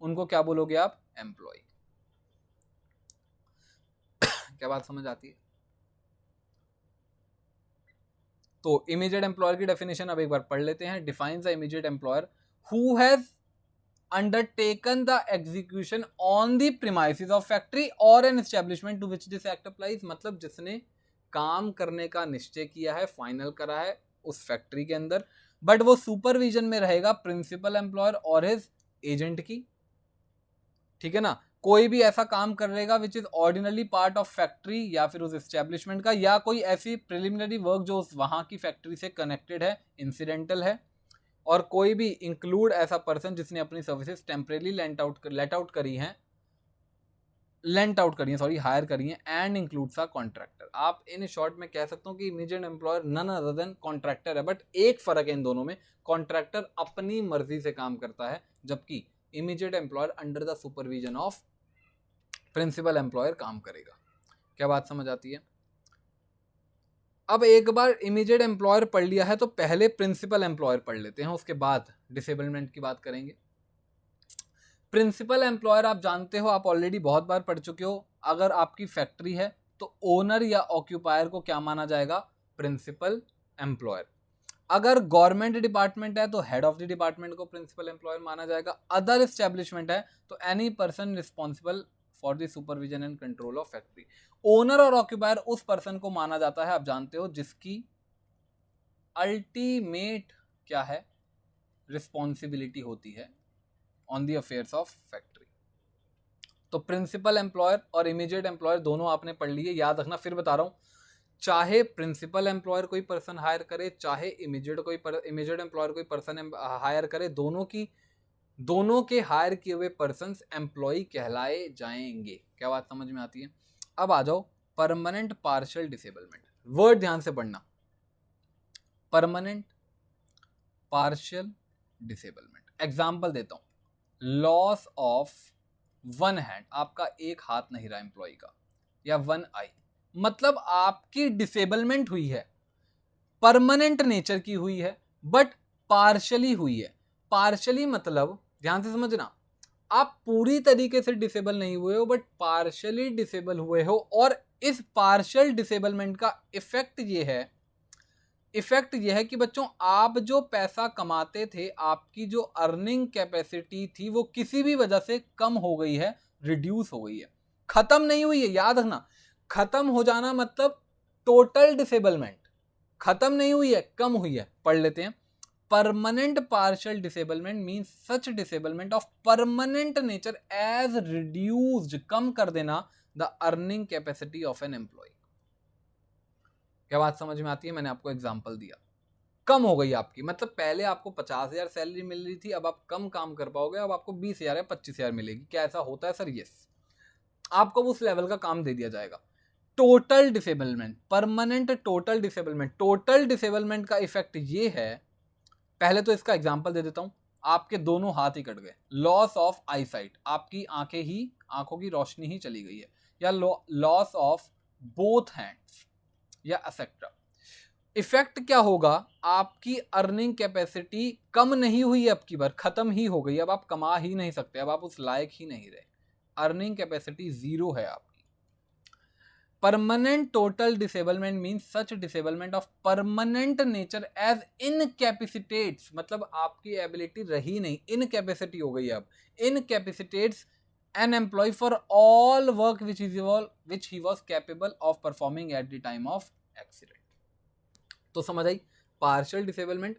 उनको क्या बोलोगे आप, एम्प्लॉय। क्या बात समझ आती है? तो इमीडिएट एम्प्लॉयर की डेफिनेशन अब एक बार पढ़ लेते हैं। Defines the immediate employer who has undertaken the execution on the premises of factory or an establishment to which this act applies। मतलब जिसने काम करने का निश्चय किया है, फाइनल करा है उस फैक्ट्री के अंदर, बट वो सुपरविजन में रहेगा प्रिंसिपल एम्प्लॉयर और हिज एजेंट की। ठीक है ना? कोई भी ऐसा काम करेगा which is ordinary part of factory या फिर उस एस्टेब्लिशमेंट का, या कोई ऐसी प्रिलिमिनरी वर्क जो उस वहां की फैक्ट्री से कनेक्टेड है, इंसिडेंटल है। और कोई भी इंक्लूड ऐसा पर्सन जिसने अपनी सर्विसेज टेम्परेरी लेंट आउट करी हैं, हायर करी हैं, एंड इंक्लूड्स अ कॉन्ट्रैक्टर। आप इन शॉर्ट में कह सकता हूं कि immediate employer none other than contractor है, बट एक फर्क है इन दोनों में, कॉन्ट्रैक्टर अपनी मर्जी से काम करता है, जबकि immediate employer under the supervision of principal employer काम करेगा। क्या बात समझ आती है? अब एक बार इमीडिएट एम्प्लॉयर पढ़ लिया है तो पहले प्रिंसिपल एम्प्लॉयर पढ़ लेते हैं, उसके बाद डिसेबलमेंट की बात करेंगे। प्रिंसिपल एम्प्लॉयर आप जानते हो, आप ऑलरेडी बहुत बार पढ़ चुके हो। अगर आपकी फैक्ट्री है तो ओनर या ऑक्यूपायर को क्या माना जाएगा, प्रिंसिपल एम्प्लॉयर। अगर गवर्नमेंट डिपार्टमेंट है तो हेड ऑफ द डिपार्टमेंट को प्रिंसिपल एम्प्लॉयर माना जाएगा। अदर एस्टेब्लिशमेंट है तो any person responsible for the supervision and control of factory. Owner और ऑक्यूपायर उस पर्सन को माना जाता है, आप जानते हो, जिसकी अल्टीमेट क्या है, रिस्पॉन्सिबिलिटी होती है on the affairs of factory. तो प्रिंसिपल एम्प्लॉयर और इमीडिएट एम्प्लॉयर दोनों आपने पढ़ लिए, याद रखना। फिर बता रहा हूँ, चाहे प्रिंसिपल एम्प्लॉयर कोई पर्सन हायर करे, चाहे इमीडिएट एम्प्लॉयर कोई पर्सन हायर करे, दोनों के हायर किए हुए पर्सन्स एम्प्लॉय कहलाए जाएंगे। क्या बात समझ में आती है? अब आ जाओ परमानेंट पार्शियल डिसेबलमेंट। वर्ड ध्यान से पढ़ना, परमानेंट पार्शियल डिसेबलमेंट। एग्जाम्पल देता हूं, लॉस ऑफ वन हैंड, आपका एक हाथ नहीं रहा एम्प्लॉय का, या वन आई, मतलब आपकी डिसेबलमेंट हुई है, परमानेंट नेचर की हुई है, बट पार्शली हुई है। पार्शली मतलब ध्यान से समझना, आप पूरी तरीके से डिसेबल नहीं हुए हो, बट पार्शली डिसेबल हुए हो। और इस पार्शियल डिसेबलमेंट का इफेक्ट ये है कि बच्चों, आप जो पैसा कमाते थे, आपकी जो अर्निंग कैपेसिटी थी, वो किसी भी वजह से कम हो गई है, रिड्यूस हो गई है, खत्म नहीं हुई है। याद रखना, खत्म हो जाना मतलब टोटल डिसेबलमेंट, खत्म नहीं हुई है, कम हुई है। पढ़ लेते हैं, permanent partial disablement means such disablement of permanent nature as reduced, कम कर देना the earning capacity of an employee. क्या बात समझ में आती है? मैंने आपको एग्जांपल दिया, कम हो गई आपकी, मतलब पहले आपको 50,000 सैलरी मिल रही थी, अब आप कम काम कर पाओगे, अब आपको 20,000 या 25,000 मिलेगी। क्या ऐसा होता है सर? यस, आपको उस लेवल का काम दे दिया जाएगा। Total disablement, permanent total disablement, total disablement का इफेक्ट ये है, पहले तो इसका एग्जांपल दे देता हूं, आपके दोनों हाथ ही कट गए, लॉस ऑफ आई साइट, आपकी आंखों की रोशनी ही चली गई है, या लॉस ऑफ बोथ हैंड्स, या एक्सेट्रा। इफेक्ट क्या होगा? आपकी अर्निंग कैपेसिटी कम नहीं हुई है, अब की बार खत्म ही हो गई, अब आप कमा ही नहीं सकते, अब आप उस लायक ही नहीं रहे, अर्निंग कैपेसिटी जीरो है आपकी। Permanent total disablement means such disablement of permanent nature as incapacitates, मतलब आपकी एबिलिटी रही नहीं, इनकैपेसिटी हो गई। अब incapacitates an employee for all work which he was capable of performing at the time of accident. तो समझ आई, पार्शियल डिसेबलमेंट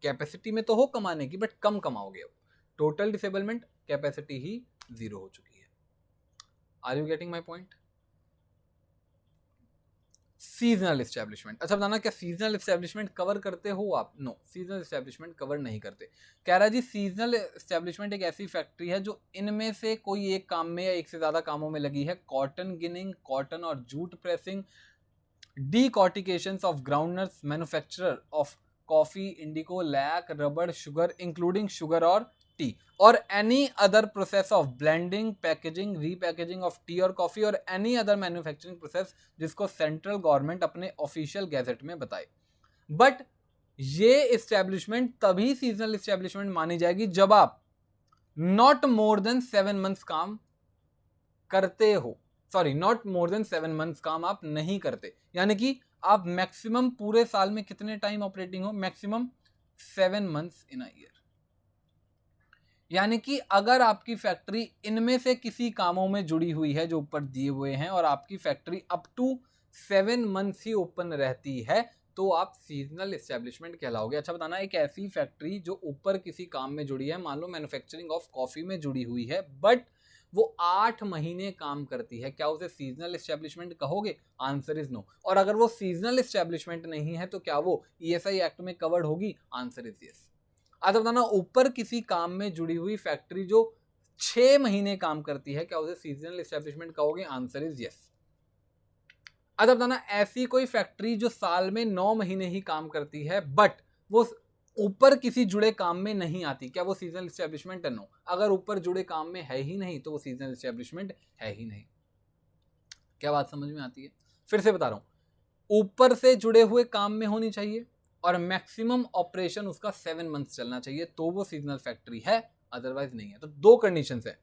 कैपेसिटी में तो हो कमाने की, बट कम कमाओगे। अब टोटल डिसेबलमेंट कैपेसिटी ही जीरो हो चुकी है। Are you getting my point? Seasonal establishment, अच्छा बताना, क्या सीजनल एस्टेब्लिशमेंट कवर करते हो आप? नो, सीजनल एस्टेब्लिशमेंट कवर नहीं करते। कह रहा है जी, सीजनल एस्टेब्लिशमेंट एक ऐसी फैक्ट्री है जो इनमें से कोई एक काम में या एक से ज्यादा कामों में लगी है, कॉटन गिनिंग, कॉटन और jute pressing, decortications of groundnuts, manufacture of coffee, indigo, lac, rubber, sugar including sugar or tea, or any other process of blending, packaging, repackaging of tea or coffee, or any other manufacturing process जिसको central government अपने official gazette में बताए। But ये establishment तभी seasonal establishment मानी जाएगी जब आप नॉट मोर देन 7 months काम करते हो, sorry, not more than 7 months काम आप नहीं करते, यानी कि आप मैक्सिमम पूरे साल में कितने टाइम ऑपरेटिंग हो? Maximum 7 months in a year. यानी कि अगर आपकी फैक्ट्री इनमें से किसी कामों में जुड़ी हुई है जो ऊपर दिए हुए हैं, और आपकी फैक्ट्री अप टू 7 months ही ओपन रहती है, तो आप सीजनल एस्टेब्लिशमेंट कहलाओगे। अच्छा बताना, एक ऐसी फैक्ट्री जो ऊपर किसी काम में जुड़ी है, मान लो मैन्युफैक्चरिंग ऑफ कॉफी में जुड़ी हुई है, बट वो 8 महीने काम करती है, क्या उसे सीजनल एस्टेब्लिशमेंट कहोगे? Answer is no. और अगर वो सीजनल एस्टेब्लिशमेंट नहीं है तो क्या वो ईएसआई एक्ट में कवर्ड होगी? Answer is yes. अच्छा बताना, ऊपर किसी काम में जुड़ी हुई फैक्ट्री जो 6 महीने काम करती है, क्या उसे सीजनल एस्टेब्लिशमेंट कहोगे? Answer is yes. अच्छा बताना, ऐसी कोई फैक्ट्री जो साल में 9 महीने ही काम करती है, बट वो ऊपर किसी जुड़े काम में नहीं आती, क्या वो सीजनल एस्टेब्लिशमेंट है? नो। अगर ऊपर जुड़े काम में है ही नहीं तो वो सीजनल एस्टेब्लिशमेंट है ही नहीं। क्या बात समझ में आती है? फिर से बता रहा हूं, ऊपर से जुड़े हुए काम में होनी चाहिए और मैक्सिमम ऑपरेशन उसका 7 months चलना चाहिए, तो वो सीजनल फैक्ट्री है, अदरवाइज नहीं है। तो 2 कंडीशंस है,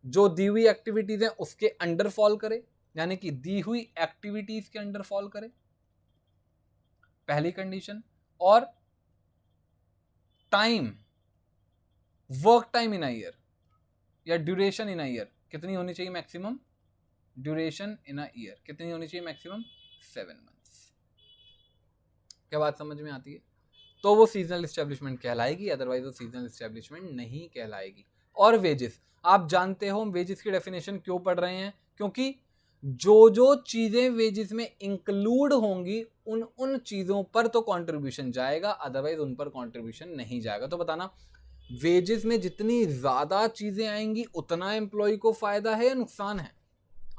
जो दी हुई एक्टिविटीज है उसके अंडर फॉल करे, यानी कि दी हुई एक्टिविटीज के अंडर फॉल करे, पहली कंडीशन। और time, work time in a year या ड्यूरेशन इन अ ईयर कितनी होनी चाहिए? Maximum duration in a year कितनी होनी चाहिए? Maximum 7 months। क्या बात समझ में आती है? तो वो सीजनल एस्टेब्लिशमेंट कहलाएगी, अदरवाइज वो सीजनल एस्टेब्लिशमेंट नहीं कहलाएगी। और वेजेस। आप जानते हो हम वेजेस की डेफिनेशन क्यों पढ़ रहे हैं, क्योंकि जो जो चीजें वेजेस में इंक्लूड होंगी उन चीजों पर तो कंट्रीब्यूशन जाएगा, अदरवाइज उन पर कंट्रीब्यूशन नहीं जाएगा। तो बताना, वेजेस में जितनी ज्यादा चीजें आएंगी उतना एम्प्लॉय को फायदा है या नुकसान है?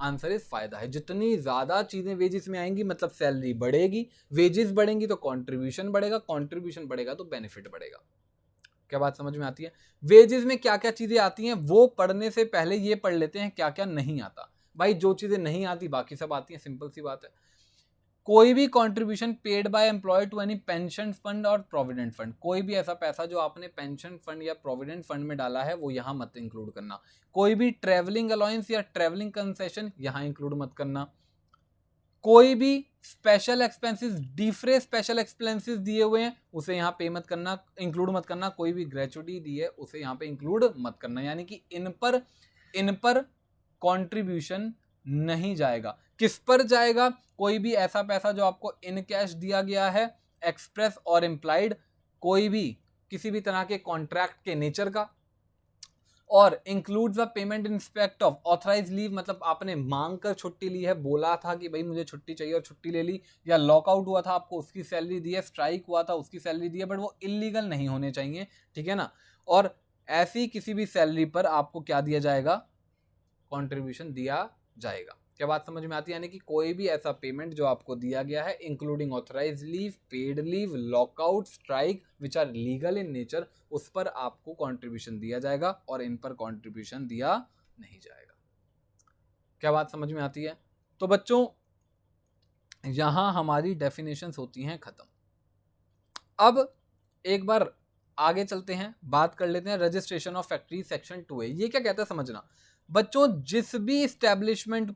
आंसर इज फायदा है। जितनी ज्यादा चीजें वेजेस में आएंगी मतलब सैलरी बढ़ेगी, वेजेस बढ़ेंगी तो कंट्रीब्यूशन बढ़ेगा, कंट्रीब्यूशन बढ़ेगा तो बेनिफिट बढ़ेगा। क्या बात समझ में आती है? वेजेस में क्या क्या चीजें आती हैं वो पढ़ने से पहले ये पढ़ लेते हैं क्या क्या नहीं आता। भाई जो चीजें नहीं आती बाकी सब आती हैं, सिंपल सी बात है। कोई भी contribution paid by employ to any pension fund or provident fund, कोई भी ऐसा पैसा जो आपने पेंशन फंड या प्रोविडेंट फंड में डाला है वो यहां मत इंक्लूड करना। कोई भी ट्रेवलिंग अलाउंस या ट्रेवलिंग कंसेशन यहां इंक्लूड मत करना। कोई भी स्पेशल एक्सपेंसेस, डिफरे स्पेशल एक्सपेंसेस दिए हुए हैं उसे यहाँ पे मत करना, इंक्लूड मत करना। कोई भी ग्रेचुटी दी है उसे यहाँ पे इंक्लूड मत करना, यानी कि इन पर कंट्रीब्यूशन नहीं जाएगा। किस पर जाएगा? कोई भी ऐसा पैसा जो आपको इन कैश दिया गया है, एक्सप्रेस और इम्प्लाइड, कोई भी किसी भी तरह के कॉन्ट्रैक्ट के नेचर का, और includes the payment in respect of authorise leave, मतलब आपने मांग कर छुट्टी ली है, बोला था कि भाई मुझे छुट्टी चाहिए और छुट्टी ले ली, या लॉकआउट हुआ था आपको उसकी सैलरी दी है, स्ट्राइक हुआ था उसकी सैलरी दी है, बट वो इलीगल नहीं होने चाहिए, ठीक है ना। और ऐसी किसी भी सैलरी पर आपको क्या दिया जाएगा? कंट्रीब्यूशन दिया जाएगा। क्या बात समझ में आती है? यानी कि कोई भी ऐसा पेमेंट जो आपको दिया गया है including authorise leave, paid leave, lockout, strike which are legal in nature, उस पर आपको कंट्रीब्यूशन दिया जाएगा और इन पर कंट्रीब्यूशन दिया नहीं जाएगा। क्या बात समझ में आती है? तो बच्चों यहां हमारी डेफिनेशंस होती हैं खत्म। अब एक बार आगे चलते हैं, बात कर लेते हैं registration of factory section 2A। ये क्या कहता है समझना बच्चों, जिस भी इस्टेब्लिशमेंट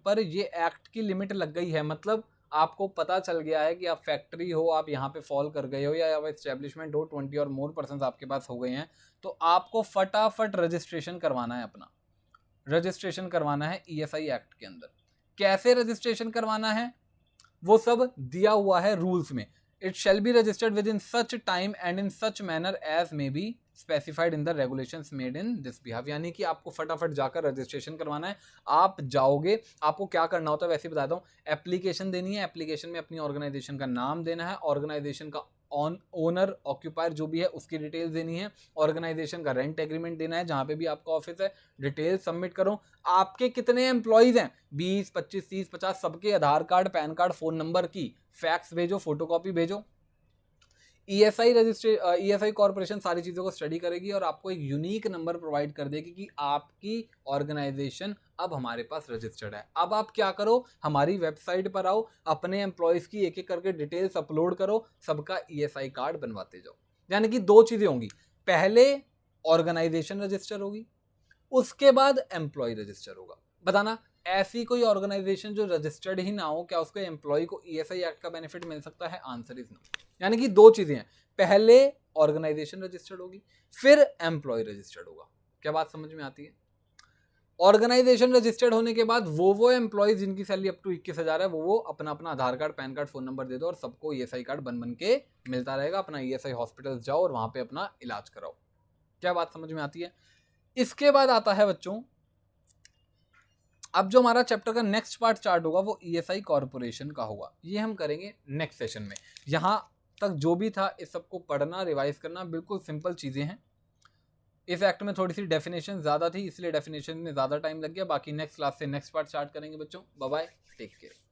पर ये एक्ट की लिमिट लग गई है, मतलब आपको पता चल गया है कि आप फैक्ट्री हो, आप यहाँ पे फॉल कर गए हो, या इस्टेब्लिशमेंट हो, 20 और मोर पर्सन आपके पास हो गए हैं, तो आपको फटाफट रजिस्ट्रेशन करवाना है। अपना रजिस्ट्रेशन करवाना है ESI एक्ट के अंदर। कैसे रजिस्ट्रेशन करवाना है वो सब दिया हुआ है रूल्स में। It shall be registered within such time and in such manner as may be specified in the regulations made in this behalf। यानी कि आपको फटाफट जाकर रजिस्ट्रेशन करवाना है। आप जाओगे, आपको क्या करना होता है वैसे ही बताता हूँ। एप्लीकेशन देनी है, एप्लीकेशन में अपनी ऑर्गेनाइजेशन का नाम देना है, ऑर्गेनाइजेशन का ओनर ऑक्यूपायर जो भी है उसकी डिटेल्स देनी है, ऑर्गेनाइजेशन का रेंट एग्रीमेंट देना है जहां पे भी आपका ऑफिस है, डिटेल सबमिट करो। आपके कितने एम्प्लॉइज हैं, 20, 25, 30, 50, सबके Aadhaar card, pan card, phone number की फैक्स भेजो, फोटोकॉपी भेजो। ESI कॉर्पोरेशन सारी चीज़ों को स्टडी करेगी और आपको एक यूनिक नंबर प्रोवाइड कर देगी कि आपकी ऑर्गेनाइजेशन अब हमारे पास रजिस्टर्ड है। अब आप क्या करो, हमारी वेबसाइट पर आओ, अपने एम्प्लॉयज़ की एक एक करके डिटेल्स अपलोड करो, सबका ESI कार्ड बनवाते जाओ। यानी कि दो चीज़ें होंगी, पहले ऑर्गेनाइजेशन रजिस्टर होगी, उसके बाद एम्प्लॉय रजिस्टर होगा। बताना, ऐसी कोई ऑर्गेनाइजेशन जो रजिस्टर्ड ही ना हो, क्या उसको एम्प्लॉय को ESI एक्ट का बेनिफिट मिल सकता है? Answer is no. यानी कि दो चीजें हैं, पहले ऑर्गेनाइजेशन रजिस्टर्ड होगी, फिर एम्प्लॉय रजिस्टर्ड होगा। क्या बात समझ में आती है? ऑर्गेनाइजेशन रजिस्टर्ड होने के बाद वो एम्प्लॉय जिनकी सैलरी अप टू 21,000 है वो अपना अपना Aadhaar card, pan card, phone number दे दो और सबको ESI कार्ड बन के मिलता रहेगा। अपना ESI हॉस्पिटल जाओ और वहां पे अपना इलाज कराओ। क्या बात समझ में आती है? इसके बाद आता है बच्चों, अब जो हमारा चैप्टर का नेक्स्ट पार्ट स्टार्ट होगा वो ESI कॉर्पोरेशन का होगा। ये हम करेंगे नेक्स्ट सेशन में। यहाँ तक जो भी था इस सबको पढ़ना, रिवाइज करना, बिल्कुल सिंपल चीज़ें हैं। इस एक्ट में थोड़ी सी डेफिनेशन ज़्यादा थी इसलिए डेफिनेशन में ज़्यादा टाइम लग गया। बाकी नेक्स्ट क्लास से नेक्स्ट पार्ट स्टार्ट करेंगे बच्चों। Bye bye, take care.